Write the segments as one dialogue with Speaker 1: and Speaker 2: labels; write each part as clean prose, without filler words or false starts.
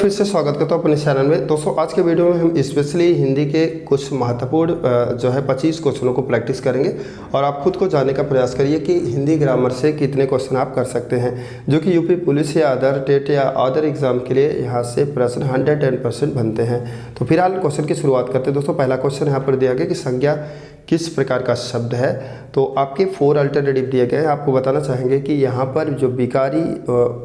Speaker 1: फिर से स्वागत करता हूँ अपने चैनल में। दोस्तों आज के वीडियो में हम स्पेशली हिंदी के कुछ महत्वपूर्ण 25 क्वेश्चनों को प्रैक्टिस करेंगे और आप खुद को जानने का प्रयास करिए कि हिंदी ग्रामर से कितने क्वेश्चन आप कर सकते हैं, जो कि यूपी पुलिस या अदर टेट या अदर एग्जाम के लिए यहाँ से प्रश्न 110% बनते हैं। तो फिलहाल क्वेश्चन की शुरुआत करते हैं। दोस्तों पहला क्वेश्चन यहाँ पर दिया गया कि संज्ञा किस प्रकार का शब्द है। तो आपके 4 अल्टरनेटिव दिए गए हैं। आपको बताना चाहेंगे कि यहाँ पर जो विकारी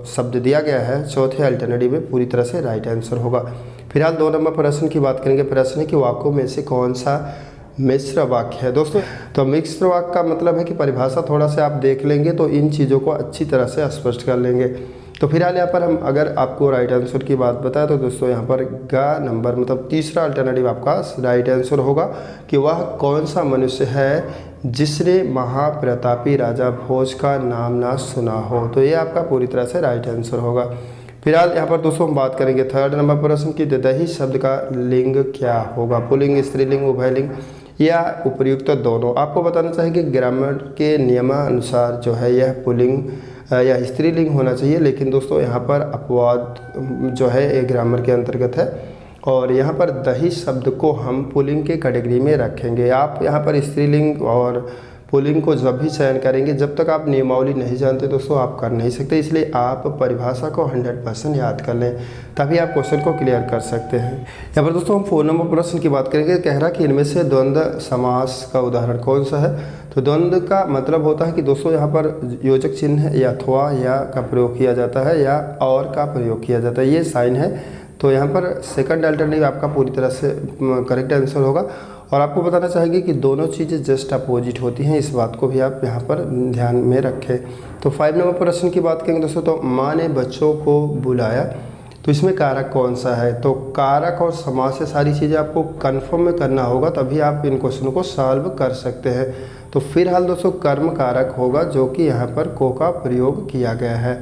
Speaker 1: शब्द दिया गया है चौथे अल्टरनेटिव में पूरी तरह से राइट आंसर होगा। फिलहाल 2 नंबर प्रश्न की बात करेंगे। प्रश्न है कि वाक्यों में से कौन सा मिश्र वाक्य है। दोस्तों तो मिश्र वाक्य का मतलब है कि परिभाषा थोड़ा सा आप देख लेंगे तो इन चीज़ों को अच्छी तरह से स्पष्ट कर लेंगे। तो फिलहाल यहाँ पर हम अगर आपको राइट आंसर की बात बताएं तो दोस्तों यहाँ पर गा नंबर मतलब तीसरा अल्टरनेटिव आपका राइट आंसर होगा कि वह कौन सा मनुष्य है जिसने महाप्रतापी राजा भोज का नाम ना सुना हो। तो ये आपका पूरी तरह से राइट आंसर होगा। फिलहाल यहाँ पर दोस्तों हम बात करेंगे 3rd नंबर प्रश्न की दही शब्द का लिंग क्या होगा। पुल्लिंग, स्त्रीलिंग, उभयलिंग या उपर्युक्त दोनों। आपको बताना चाहिए ग्रामर के नियमानुसार जो है यह पुल्लिंग या स्त्रीलिंग होना चाहिए, लेकिन दोस्तों यहाँ पर अपवाद जो है ये ग्रामर के अंतर्गत है और यहाँ पर दही शब्द को हम पुल्लिंग के कैटेगरी में रखेंगे। आप यहाँ पर स्त्रीलिंग और पुल्लिंग को जब भी चयन करेंगे, जब तक आप नियमावली नहीं जानते दोस्तों आप कर नहीं सकते, इसलिए आप परिभाषा को 100% याद कर लें तभी आप क्वेश्चन को क्लियर कर सकते हैं। यहाँ पर दोस्तों हम 4 नंबर प्रश्न की बात करेंगे। कह रहा कि इनमें से द्वंद्व समास का उदाहरण कौन सा है। तो द्वंद्व का मतलब होता है कि दोस्तों यहाँ पर योजक चिन्ह या अथवा या का प्रयोग किया जाता है या और का प्रयोग किया जाता है, ये साइन है। तो यहाँ पर 2nd अल्टरनेटिव आपका पूरी तरह से करेक्ट आंसर होगा। और आपको बताना चाहेंगे कि दोनों चीज़ें जस्ट अपोजिट होती हैं, इस बात को भी आप यहाँ पर ध्यान में रखें। तो 5 नंबर प्रश्न की बात करेंगे दोस्तों। तो माँ ने बच्चों को बुलाया, तो इसमें कारक कौन सा है। तो कारक और समास से सारी चीज़ें आपको कन्फर्म में करना होगा तभी आप इन क्वेश्चनों को सॉल्व कर सकते हैं। तो फिलहाल दोस्तों कर्म कारक होगा जो कि यहाँ पर को का प्रयोग किया गया है।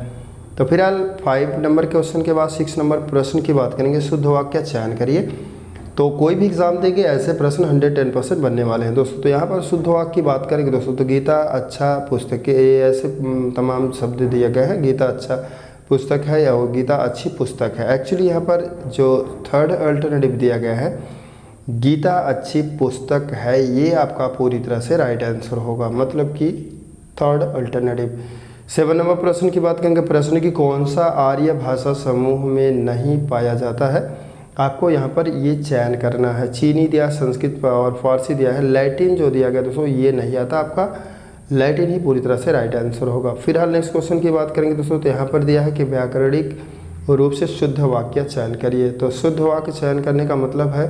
Speaker 1: तो फिलहाल 5 नंबर क्वेश्चन के बाद 6 नंबर प्रश्न की बात करेंगे। शुद्ध वाक्य चयन करिए। तो कोई भी एग्जाम देंगे ऐसे प्रश्न 110% बनने वाले हैं दोस्तों। तो यहाँ पर शुद्ध वाक्य की बात करेंगे दोस्तों तो गीता अच्छा पुस्तक के ऐसे तमाम शब्द दिए गए हैं। गीता अच्छा पुस्तक है या वो गीता अच्छी पुस्तक है। एक्चुअली यहाँ पर जो 3rd अल्टरनेटिव दिया गया है गीता अच्छी पुस्तक है, ये आपका पूरी तरह से राइट आंसर होगा, मतलब कि 3rd अल्टरनेटिव। 7 नंबर प्रश्न की बात करेंगे। प्रश्न की कौन सा आर्य भाषा समूह में नहीं पाया जाता है। आपको यहाँ पर ये चयन करना है। चीनी दिया, संस्कृत और फारसी दिया है, लैटिन जो दिया गया दोस्तों ये नहीं आता, आपका लैटिन ही पूरी तरह से राइट आंसर होगा। फिलहाल नेक्स्ट क्वेश्चन की बात करेंगे दोस्तों। तो यहाँ पर दिया है कि व्याकरणिक रूप से शुद्ध वाक्य चयन करिए। तो शुद्ध वाक्य चयन करने का मतलब है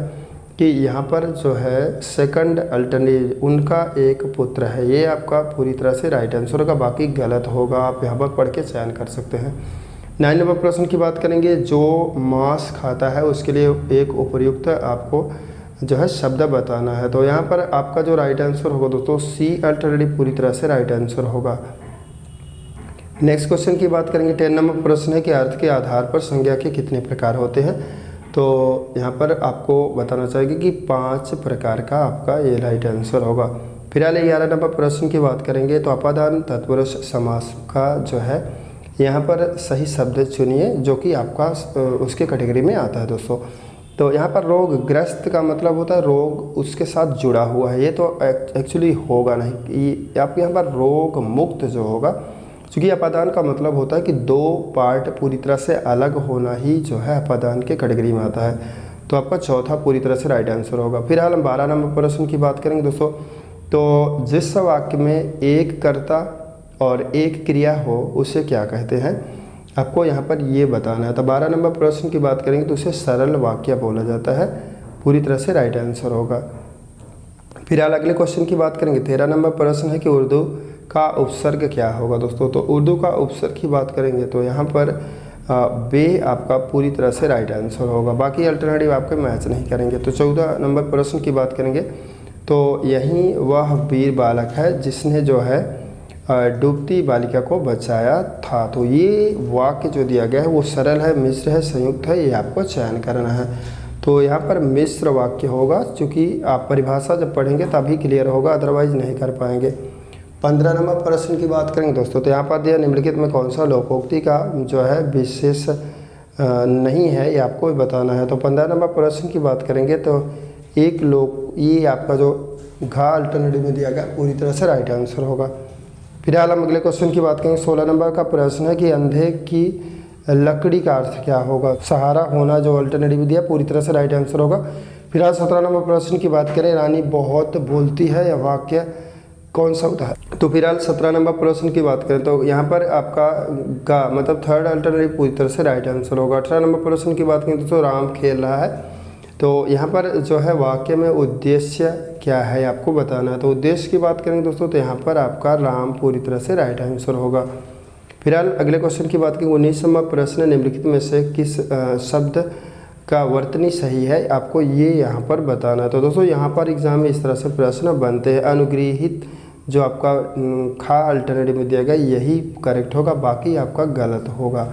Speaker 1: कि यहाँ पर जो है 2nd अल्टरनेटिव उनका एक पुत्र है, ये आपका पूरी तरह से राइट आंसर होगा, बाकी गलत होगा। आप यहाँ पर पढ़ के चयन कर सकते हैं। 9 नंबर प्रश्न की बात करेंगे। जो मांस खाता है उसके लिए एक उपयुक्त आपको जो है शब्द बताना है। तो यहाँ पर आपका जो राइट आंसर होगा दोस्तों C अल्टरनेटिव पूरी तरह से राइट आंसर होगा। नेक्स्ट क्वेश्चन की बात करेंगे। 10 नंबर प्रश्न है कि अर्थ के आधार पर संज्ञा के कितने प्रकार होते हैं। तो यहाँ पर आपको बताना चाहिए कि 5 प्रकार का आपका ये राइट आंसर होगा। फिलहाल 11 नंबर प्रश्न की बात करेंगे। तो अपादान तत्पुरुष समास का जो है यहाँ पर सही शब्द चुनिए जो कि आपका उसके कैटेगरी में आता है दोस्तों। तो यहाँ पर रोगग्रस्त का मतलब होता है रोग उसके साथ जुड़ा हुआ है, ये तो एक्चुअली होगा नहीं। आप यहाँ पर रोग मुक्त जो होगा, क्योंकि अपादान का मतलब होता है कि 2 पार्ट पूरी तरह से अलग होना ही जो है अपादान के कैटेगरी में आता है। तो आपका चौथा पूरी तरह से राइट आंसर होगा। फिलहाल हम 12 नंबर प्रश्न की बात करेंगे दोस्तों। तो जिस वाक्य में एक कर्ता और एक क्रिया हो उसे क्या कहते हैं, आपको यहाँ पर ये बताना है। तो 12 नंबर प्रश्न की बात करेंगे तो उसे सरल वाक्य बोला जाता है, पूरी तरह से राइट आंसर होगा। फिलहाल अगले क्वेश्चन की बात करेंगे। 13 नंबर प्रश्न है कि उर्दू का उपसर्ग क्या होगा दोस्तों। तो उर्दू का उपसर्ग की बात करेंगे तो यहाँ पर बे आपका पूरी तरह से राइट आंसर होगा, बाकी अल्टरनेटिव आपके मैच नहीं करेंगे। तो 14 नंबर प्रश्न की बात करेंगे। तो यही वह वीर बालक है जिसने जो है डूबती बालिका को बचाया था। तो ये वाक्य जो दिया गया है वो सरल है, मिश्र है, संयुक्त है, ये आपको चयन करना है। तो यहाँ पर मिश्र वाक्य होगा, क्योंकि आप परिभाषा जब पढ़ेंगे तभी क्लियर होगा, अदरवाइज नहीं कर पाएंगे। 15 नंबर प्रश्न की बात करेंगे दोस्तों। तो यहाँ पर दिया निम्नलिखित में कौन सा लोकोक्ति का जो है विशेष नहीं है, ये आपको बताना है। तो 15 नंबर प्रश्न की बात करेंगे तो एक लोग, ये आपका जो घा अल्टरनेटिव में दिया गया पूरी तरह से राइट आंसर होगा। फिलहाल हम अगले क्वेश्चन की बात करेंगे। 16 नंबर का प्रश्न है कि अंधे की लकड़ी का अर्थ क्या होगा। सहारा होना जो अल्टरनेटिव दिया पूरी तरह से राइट आंसर होगा। फिलहाल 17 नंबर प्रश्न की बात करें, रानी बहुत बोलती है, यह वाक्य कौन सा होता है। तो फिलहाल 17 नंबर प्रश्न की बात करें तो यहाँ पर आपका गा मतलब थर्ड अल्टरनेटिव पूरी तरह से राइट आंसर होगा। 18 नंबर प्रश्न की बात करें तो राम खेल रहा है, तो यहाँ पर जो है वाक्य में उद्देश्य क्या है आपको बताना है। तो उद्देश्य की बात करेंगे दोस्तों तो यहाँ पर आपका राम पूरी तरह से राइट आंसर होगा। फिलहाल अगले क्वेश्चन की बात करें। 19 नंबर प्रश्न, निम्नलिखित में से किस शब्द का वर्तनी सही है, आपको ये यहाँ पर बताना है। तो दोस्तों यहाँ पर एग्जाम में इस तरह से प्रश्न बनते हैं। अनुगृहित जो आपका खा अल्टरनेटिव में दिया गया यही करेक्ट होगा, बाकी आपका गलत होगा।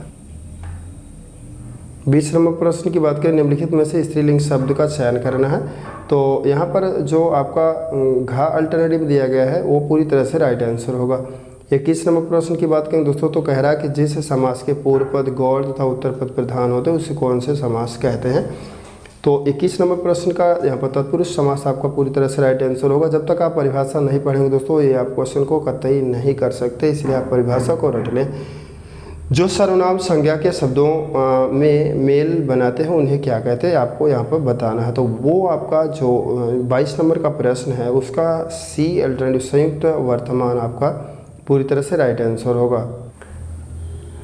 Speaker 1: 20 नंबर प्रश्न की बात करें, निम्नलिखित में से स्त्रीलिंग शब्द का चयन करना है। तो यहाँ पर जो आपका घा अल्टरनेटिव दिया गया है वो पूरी तरह से राइट आंसर होगा। 21 नंबर प्रश्न की बात करें दोस्तों तो कह रहा है कि जिस समास के पूर्व पद गौड़ तथा उत्तर पद प्रधान होते हैं उसे कौन से समास कहते हैं। तो 21 नंबर प्रश्न का यहाँ पर तत्पुरुष समास आपका पूरी तरह से राइट आंसर होगा। जब तक आप परिभाषा नहीं पढ़ेंगे दोस्तों ये आप क्वेश्चन को कतई नहीं कर सकते, इसलिए आप परिभाषा को रट लें। जो सर्वनाम संज्ञा के शब्दों में मेल बनाते हैं उन्हें क्या कहते हैं, आपको यहाँ पर बताना है। तो वो आपका जो 22 नंबर का प्रश्न है उसका सी अल्टरनेटिव संयुक्त वर्तमान आपका पूरी तरह से राइट आंसर होगा।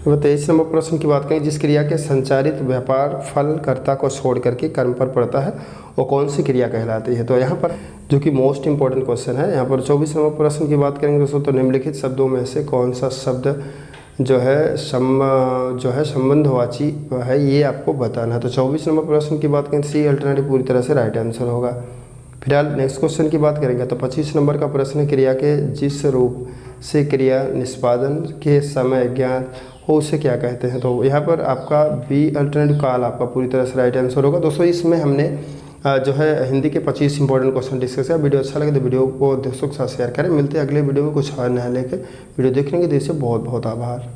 Speaker 1: 23 नंबर प्रश्न की बात करें, जिस क्रिया के संचारित व्यापार फल कर्ता को छोड़ करके कर्म पर पड़ता है वो कौन सी क्रिया कहलाती है। तो यहाँ पर जो कि मोस्ट इंपॉर्टेंट क्वेश्चन है, यहाँ पर 24 नंबर प्रश्न की बात करेंगे दोस्तों तो निम्नलिखित शब्दों में से कौन सा शब्द जो है संबंधवाची है, ये आपको बताना है। तो 24 नंबर प्रश्न की बात करें सी अल्टरनेटिव पूरी तरह से राइट आंसर होगा। फिलहाल नेक्स्ट क्वेश्चन की बात करेंगे तो 25 नंबर का प्रश्न है, क्रिया के जिस रूप से क्रिया निष्पादन के समय ज्ञात हो उसे क्या कहते हैं। तो यहाँ पर आपका बी अल्टरनेटिव काल आपका पूरी तरह से राइट आंसर होगा। दोस्तों इसमें हमने जो है हिंदी के 25 इंपॉर्टेंट क्वेश्चन डिस्कस किया। वीडियो अच्छा लगे तो वीडियो को दोस्तों के साथ शेयर करें। मिलते हैं अगले वीडियो में कुछ और नया लेकर। वीडियो देखने के लिए बहुत बहुत आभार।